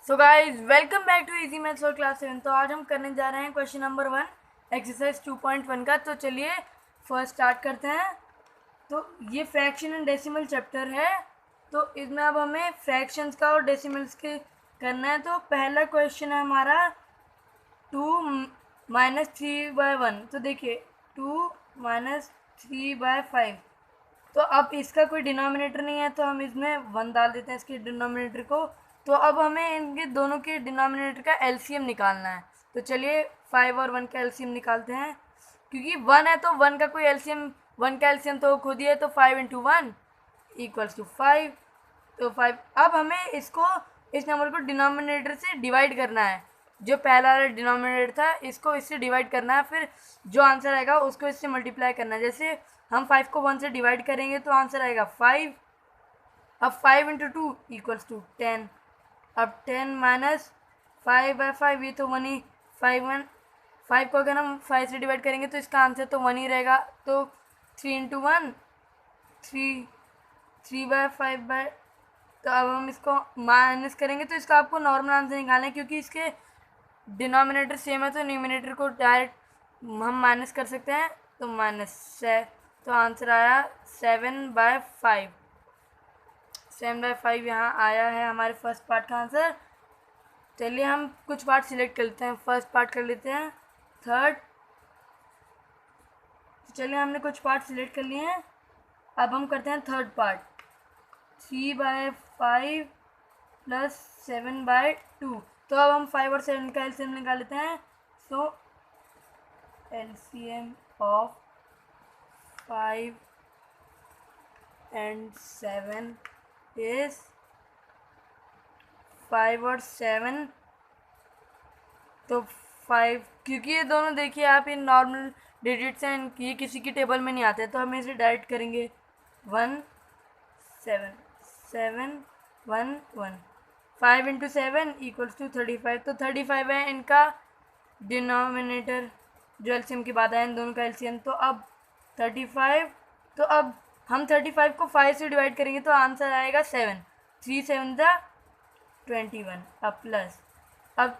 So guys welcome back to easy maths और class 7। तो आज हम करने जा रहे हैं क्वेश्चन नंबर 1 एक्सरसाइज 2.1 का। तो चलिए फर्स्ट स्टार्ट करते हैं। तो ये फ्रैक्शन एंड डेसिमल चैप्टर है। तो इसमें अब हमें फ्रैक्शंस का और डेसिमल्स के करना है। तो पहला क्वेश्चन है हमारा 2 - 3/1। तो देखिए 2 - 3/5। तो अब इसका कोई डिनोमिनेटर नहीं है तो हम इसमें 1 डाल देते हैं इसके डिनोमिनेटर को। तो अब हमें इनके दोनों के डिनोमिनेटर का एलसीएम निकालना है। तो चलिए 5 और 1 का एलसीएम निकालते हैं। क्योंकि 1 है तो 1 का कोई एलसीएम 1 का एलसीएम तो खुद ही है। तो 5 × 1 = 5। तो 5 अब हमें इसको इस नंबर को डिनोमिनेटर से डिवाइड करना है। जो पहला वाला डिनोमिनेटर था इसको इससे डिवाइड करना है, फिर जो आंसर आएगा उसको इससे मल्टीप्लाई करना है। जैसे हम 5 को 1 से डिवाइड करेंगे तो आंसर आएगा 5। अब 5 × 2 = 10। अब 10 - 5/5 ये तो 1 ही 5 को अगर हम 5 से डिवाइड करेंगे तो इसका आंसर तो 1 ही रहेगा। तो 3 × 1 3/5। तो अब हम इसको माइनस करेंगे तो इसका आपको नॉर्मल आंसर निकालना है। क्योंकि इसके डिनोमिनेटर सेम है तो न्यूमिनेटर को डायरेक्ट हम माइनस कर सकते हैं। तो -7। तो आंसर आया 7/5। 7/5 यहाँ आया है हमारे फर्स्ट पार्ट का आंसर। चलिए हम कुछ पार्ट सिलेक्ट कर लेते हैं। फर्स्ट पार्ट कर लेते हैं, थर्ड। चलिए हमने कुछ पार्ट सिलेक्ट कर लिए हैं। अब हम करते हैं थर्ड पार्ट। 3/5 + 7/2। तो अब हम 5 और 7 का एलसीएम निकाल लेते हैं। सो एलसीएम ऑफ 5 and 7 is 5 और 7। तो 5, क्योंकि ये दोनों देखिए आप इन नॉर्मल डिजिट्स हैं, ये किसी की टेबल में नहीं आते तो हम इसे डायरेक्ट करेंगे। 1 7 7 1 1। 5 × 7 = 35। तो 35 है इनका डिनोमिनेटर। जो एलसीएम की बात है इन दोनों का एलसीएम। तो अब 35। तो अब हम 35 को 5 से डिवाइड करेंगे तो आंसर आएगा 7। 3 × 7 = 21। अब प्लस अब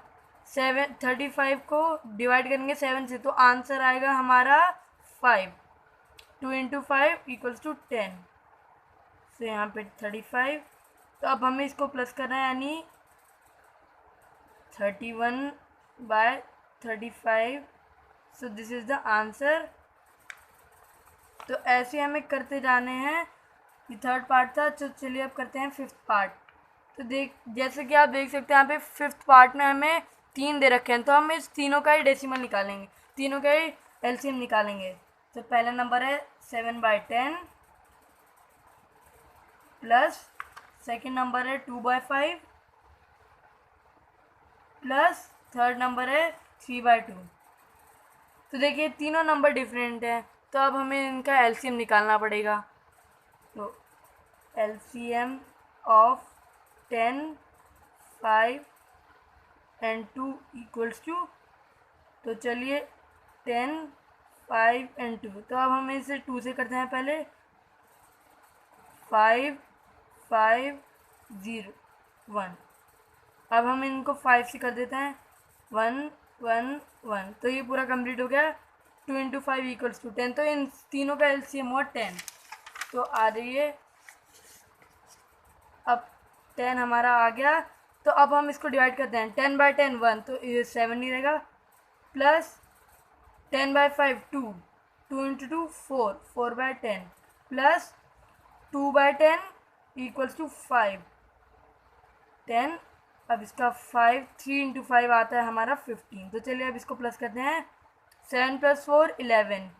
35 को डिवाइड करेंगे 7 से तो आंसर आएगा हमारा 5। 2 × 5 = 10। तो यहाँ पे 35। तो अब हमें इसको प्लस करना है यानी 31/35। So this is the answer. तो ऐसे हमें करते जाने हैं। ये थर्ड पार्ट था। तो चलिए अब करते हैं फिफ्थ पार्ट। तो जैसे कि आप देख सकते हैं यहाँ पे फिफ्थ पार्ट में हमें 3 दे रखे हैं। तो हम इस तीनों का ही डेसिमल निकालेंगे, तीनों का ही एलसीएम निकालेंगे। तो पहला नंबर है 7/10 प्लस सेकेंड नंबर है 2/5 प्लस थर्ड नंबर है 3/2। तो देखिए तीनों नंबर डिफरेंट हैं तो अब हमें इनका एलसीएम निकालना पड़ेगा। तो एलसीएम ऑफ 10 5 and 2 = तो चलिए 10 5 and 2। तो अब हमें इसे 2 से करते हैं पहले। 5 5 0 1। अब हम इनको 5 से कर देते हैं 1 1 1। तो ये पूरा कंप्लीट हो गया। 2 × 5 = 10। तो इन तीनों का एलसीएम हुआ 10। तो आ रही अब 10 हमारा आ गया। तो अब हम इसको डिवाइड करते हैं। 10/10 1 तो ये 7 ही रहेगा। Plus 10/5 2 2 × 2 4 4/10 plus 2/10 = 5 10। अब इसका 5 3 × 5 आता है हमारा 15। तो चलिए अब इसको प्लस करते हैं। 7 + 4 11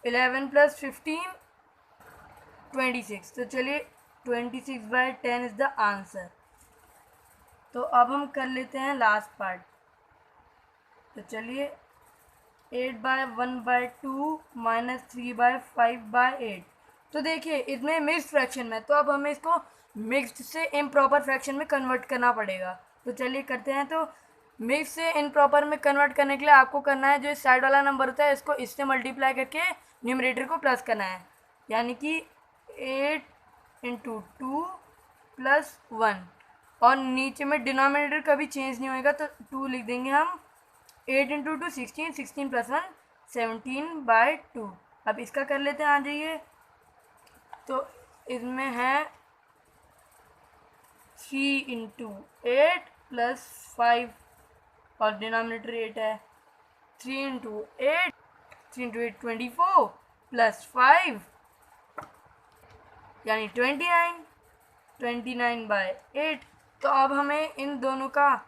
11 + 15 26। तो चलिए 26/10 इज़ द आंसर। तो अब हम कर लेते हैं लास्ट पार्ट। तो चलिए 8/1/2 - 3/5/8। तो देखिए इसमें मिक्स्ड फ्रैक्शन में, तो अब हमें इसको मिक्स्ड से इम्प्रॉपर फ्रैक्शन में कन्वर्ट करना पड़ेगा। तो चलिए करते हैं। तो मिक्स से इम्प्रॉपर में कन्वर्ट करने के लिए आपको करना है जो इस साइड वाला नंबर होता है इसको इससे मल्टीप्लाई करके न्यूमरेटर को प्लस करना है। यानी कि 8 × 2 + 1 और नीचे में डिनोमिनेटर कभी चेंज नहीं होएगा, तो 2 लिख देंगे हम। 8 इंटू 2 16, 16 प्लस 1 17/2। अब इसका कर लेते हैं, आ जाइए। तो इसमें है 3 इंटू 8 प्लस 5 और डिनोमिनेटर 8 है। 3 इंटू 8 24 प्लस 5 यानी 29, 29/8। तो अब हमें इन दोनों का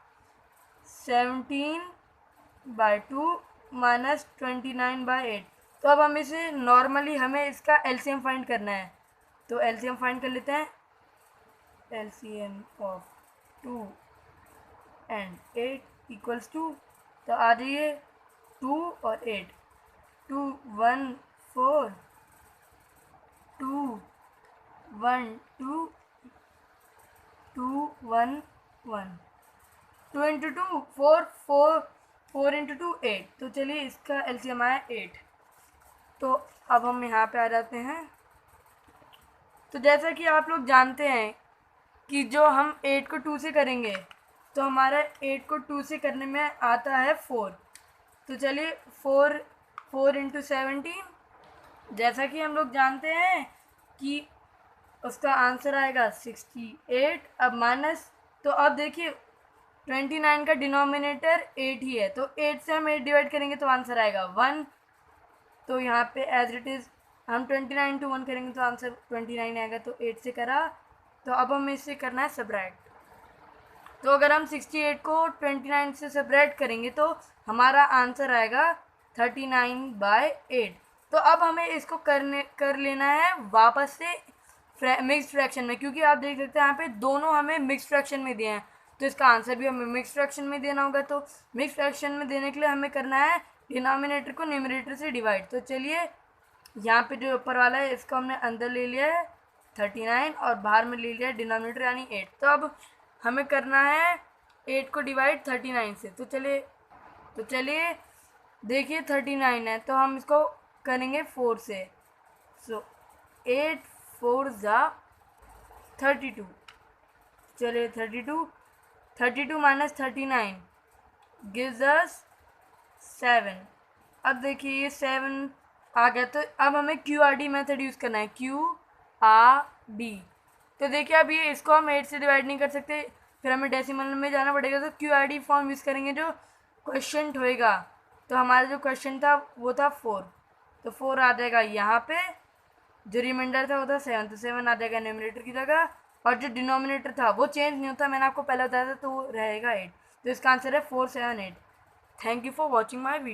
17/2 माइनस 29/8। तो अब हम इसे नॉर्मली हमें इसका एलसीएम फाइंड करना है, तो एलसीएम फाइंड कर लेते हैं। LCM of 2 and 8 equals to, तो आ जाइए 2 और 8, 2 1 4 2 1 2 2 1 1 2 इंटू 2 4 4 4 इंटू 2 8। तो चलिए इसका एलसीएम आया 8। तो अब हम यहाँ पे आ जाते हैं। तो जैसा कि आप लोग जानते हैं कि जो हम 8 को 2 से करेंगे, तो हमारा 8 को 2 से करने में आता है 4। तो चलिए 4 इंटू 17, जैसा कि हम लोग जानते हैं कि उसका आंसर आएगा 68। अब माइनस, तो अब देखिए 29 का डिनोमिनेटर 8 ही है, तो 8 से हम 8 डिवाइड करेंगे तो आंसर आएगा 1। तो यहाँ पे एज इट इज़ हम 29 टू 1 करेंगे तो आंसर 29 आएगा, तो 8 से करा। तो अब हमें इससे करना है सब्ट्रैक्ट। तो अगर हम 68 को 29 से सब्ट्रैक्ट करेंगे तो हमारा आंसर आएगा 39/8। तो अब हमें इसको कर लेना है वापस से मिक्स्ड फ्रैक्शन में, क्योंकि आप देख सकते हैं यहाँ पे दोनों हमें मिक्स्ड फ्रैक्शन में दिए हैं, तो इसका आंसर भी हमें मिक्स्ड फ्रैक्शन में देना होगा। तो मिक्स्ड फ्रैक्शन में देने के लिए हमें करना है डिनोमिनेटर को न्यूमरेटर से डिवाइड। तो चलिए यहाँ पे जो ऊपर वाला है इसको हमने अंदर ले लिया है 39 और बाहर में ले लिया है डिनोमिनेटर यानी 8। तो अब हमें करना है 8 को डिवाइड 39 से। तो चलिए देखिए 39 है तो हम इसको करेंगे 4 से। सो 8 4 ज़ा 32। चलिए 32 माइनस 39 गिव्स अस 7। अब देखिए ये 7 आ गया, तो अब हमें QRD मेथड यूज़ करना है, QRD। तो देखिए अब ये इसको हम 8 से डिवाइड नहीं कर सकते, फिर हमें डेसिमल में जाना पड़ेगा। तो QRD फॉर्म यूज़ करेंगे जो क्वेश्चन होएगा। तो हमारा जो क्वेश्चन था वो था 4, तो 4 आ जाएगा यहाँ पे। जो रिमाइंडर था वो था 7, तो 7 आ जाएगा न्यूमरेटर की जगह, और जो डिनोमिनेटर था वो चेंज नहीं होता, मैंने आपको पहले बताया था, तो वो रहेगा 8। तो इसका आंसर है 4 7 8। Thank you for watching my video.